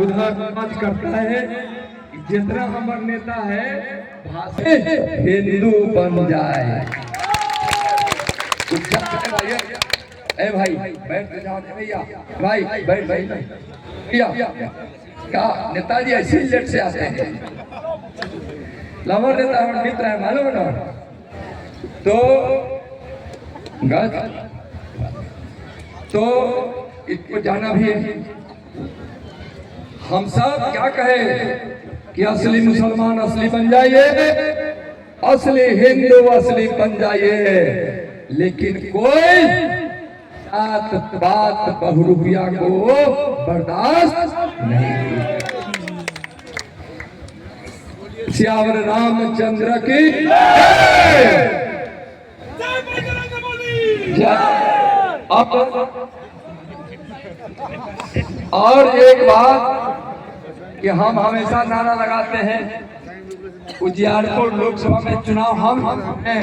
उधर बात करता है जितना हमार नेता है हिंदू बन जाए। ए भाई बैठ जाओ भैया, भाई बैठ भैया। क्या नेताजी ऐसे लेट से आते हैं? लवर नेता हमारा मित्र है, मालूम ना? तो इसको जाना भी है। हम सब क्या कहे कि असली मुसलमान असली बन जाइए, असली हिंदू असली बन जाइए, लेकिन कोई जात बात बहुरूपिया को बर्दाश्त नहीं। श्यावर रामचंद्र की और एक बात कि हम हमेशा नारा लगाते हैं, उजियारपुर लोकसभा में चुनाव हम हैं,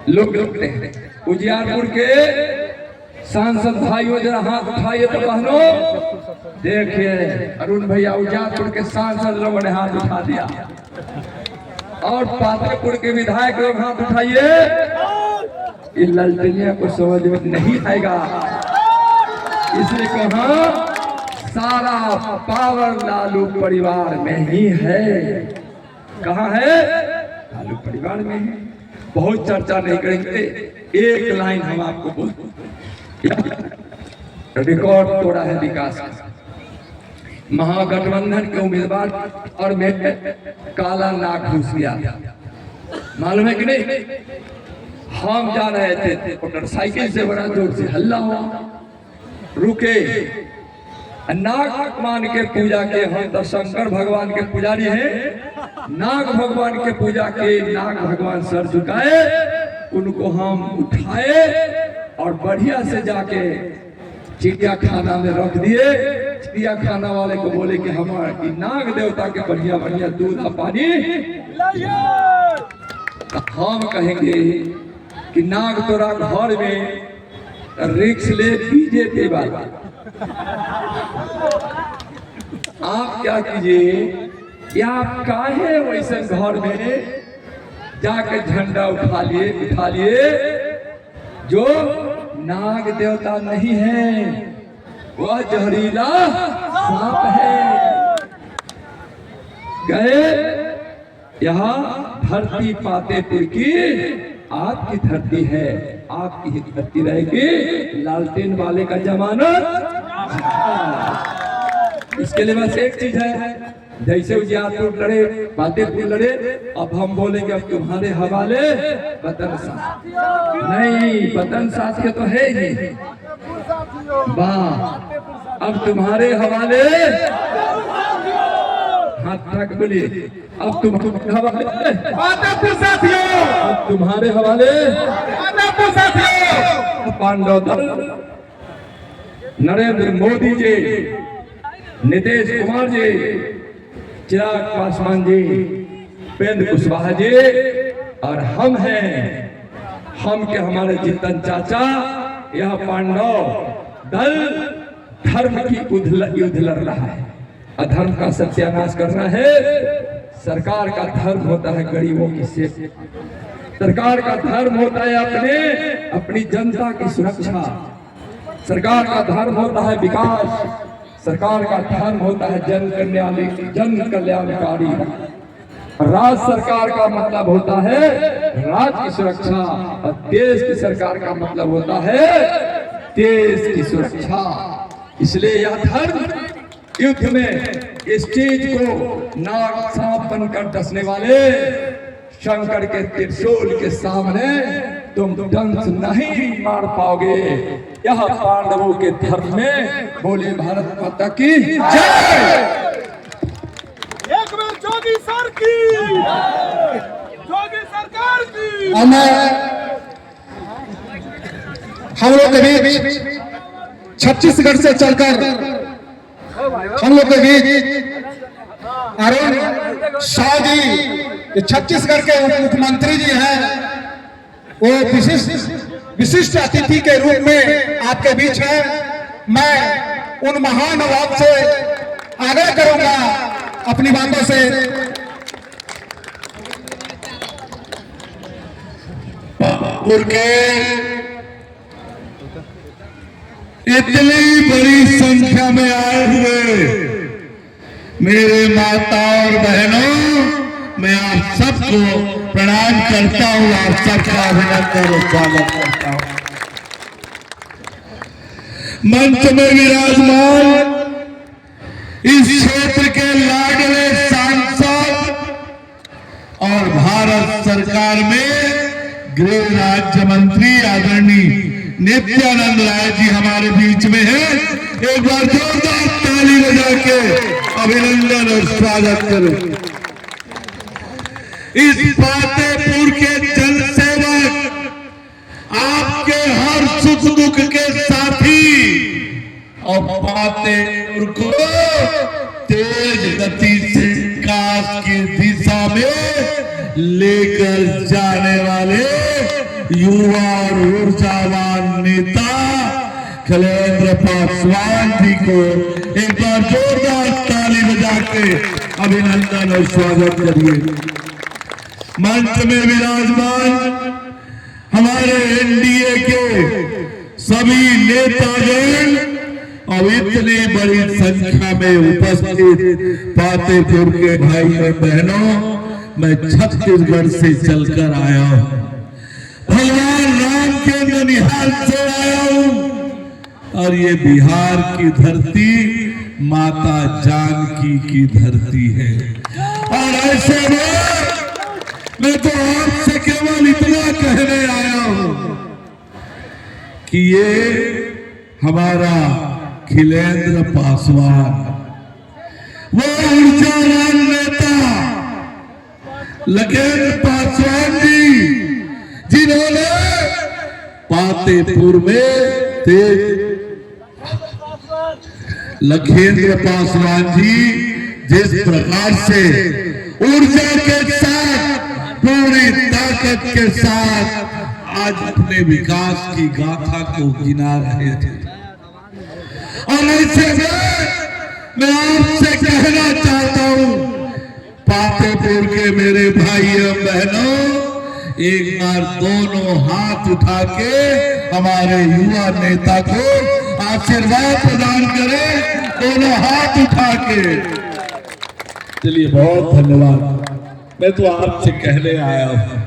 लोग रुकते हैं। उजियारपुर के सांसद भाइयों जरा हाथ उठाइए तो बहनों, देखिए अरुण भैया उजियारपुर के सांसद लोगों ने हाथ उठा दिया, और पात्रपुर के विधायक लोग हाथ उठाइए। इन ललचनिया को समझ में नहीं आएगा, इसलिए कहा सारा पावर लालू परिवार में ही है। कहाँ है? लालू परिवार में है। बहुत चर्चा नहीं करेंगे, एक लाइन हम आपको बोलते, रिकॉर्ड तोड़ा है विकास का। महागठबंधन के उम्मीदवार और में काला नाक घुस गया, मालूम है कि नहीं? हम जा रहे थे, मोटरसाइकिल से बड़ा जोर से हल्ला हुआ, रुके, नाग मान के पूजा के, हम तो शंकर भगवान के पुजारी हैं, नाग भगवान के पूजा के नाग भगवान सर झुकाए, उनको हम उठाए और बढ़िया से जाके चिड़ियाखाना में रख दिए। चिड़ियाखाना वाले को बोले कि हमारे नाग देवता के बढ़िया बढ़िया दूध और पानी, हम कहेंगे कि नाग तोरा घर में रिक्स ले बीजेपी वाला। आप क्या कीजिए कि आप काहे वैसे घर में जाके झंडा उठा लिए जो नाग देवता नहीं है, वह जहरीला सांप है। गए यहाँ धरती पातेपुर की आपकी धरती है, आपकी ही धरती रहेगी। लालटेन वाले का जमाना, इसके लिए बस एक चीज है, जैसे उजियारपुर लड़े, पातेपुर लड़े, अब हम बोलेंगे अब तुम्हारे हवाले वतन साथ। नहीं, वतन साथ के तो है ही, वाह, अब तुम्हारे हवाले, हाथ तक बोलिए, अब तुम्हारे हवाले पातेपुर साथियों, अब तुम्हारे हवाले पातेपुर साथियों। पांडव दल, नरेंद्र मोदी जी, नीतीश कुमार जी, चिराग पासवान जी, उपेंद्र कुशवाहा जी, और हम हैं, हम के हमारे जीतन चाचा। यह पांडव दल धर्म की युद्ध लड़ रहा है, अधर्म का सत्यानाश करना है। सरकार का धर्म होता है गरीबों की सेवा, सरकार का धर्म होता है अपनी जनता की सुरक्षा, सरकार का धर्म होता है विकास, सरकार का धर्म होता है जन कल्याणकारी। राज्य सरकार का मतलब होता है राज्य की सुरक्षा, और देश की सरकार का मतलब होता है देश की सुरक्षा। इसलिए यह धर्म युद्ध में इस चीज को नाग सांप बनकर डसने वाले शंकर के त्रिशूल के सामने तुम डंस नहीं मार पाओगे। यह पांडवों के धर्म में। बोले भारत माता की जय। एक बार जोगी सर की, जोगी सरकार की। हम लोग के बीच छत्तीसगढ़ से चलकर हम लोग के बीच अरुण शाह जी छत्तीसगढ़ के उप मुख्यमंत्री जी हैं, वो विशिष्ट अतिथि के रूप में आपके बीच है। मैं उन महान नवाब से आग्रह करूंगा अपनी बातों से। उनके इतनी बड़ी संख्या में आए हुए मेरे माता और बहनों, मैं आप सबको प्रणाम करता हूं, आप सबका अभिनंदन और स्वागत करता हूं। मंच में विराजमान इस क्षेत्र के लाडले सांसद और भारत सरकार में गृह राज्य मंत्री आदरणीय नित्यानंद राय जी हमारे बीच में है। एक बार जोरदार ताली बजा के अभिनंदन और स्वागत करें। इस फतेहपुर के जन सेवक, आपके हर सुख दुख के साथी और फतेहपुर को तेज गति से विकास की दिशा में लेकर जाने वाले युवा और ऊर्जावान नेता खिलेंद्र पासवान जी को एक बार जोरदार ताली बजा के अभिनंदन और स्वागत करिए। मंच में विराजमान हमारे एनडीए के सभी नेतागण और इतनी बड़ी संख्या में उपस्थित फतेहपुर के भाई और बहनों, मैं छत्तीसगढ़ से चलकर आया हूं, भगवान राम के ननिहाल से आया हूं और ये बिहार की धरती माता जानकी की धरती है। और ऐसे में मैं तो आपसे केवल इतना कहने आया हूं कि ये हमारा खिलेंद्र पासवान, वो ऊर्जावान नेता लखेंद्र पासवान जी, जिन्होंने फतेहपुर में लखेंद्र पासवान जी जिस प्रकार से ऊर्जा के साथ, पूरी ताकत के साथ आज अपने विकास की गाथा को गिना रहे थे, और ऐसे में मैं आपसे कहना चाहता हूं फतेहपुर के मेरे भाइयों बहनों, एक बार दोनों हाथ उठा के हमारे युवा नेता को आशीर्वाद प्रदान करें, दोनों हाथ उठा के। चलिए, बहुत धन्यवाद। मैं तो आपसे कहने आया हूं,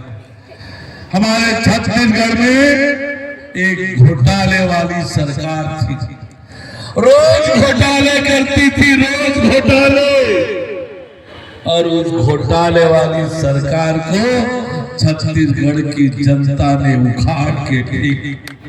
हमारे छत्तीसगढ़ में एक घोटाले वाली सरकार थी, रोज घोटाले करती थी, रोज घोटाले, और उस घोटाले वाली सरकार को छत्तीसगढ़ की जनता ने उखाड़ के फेंक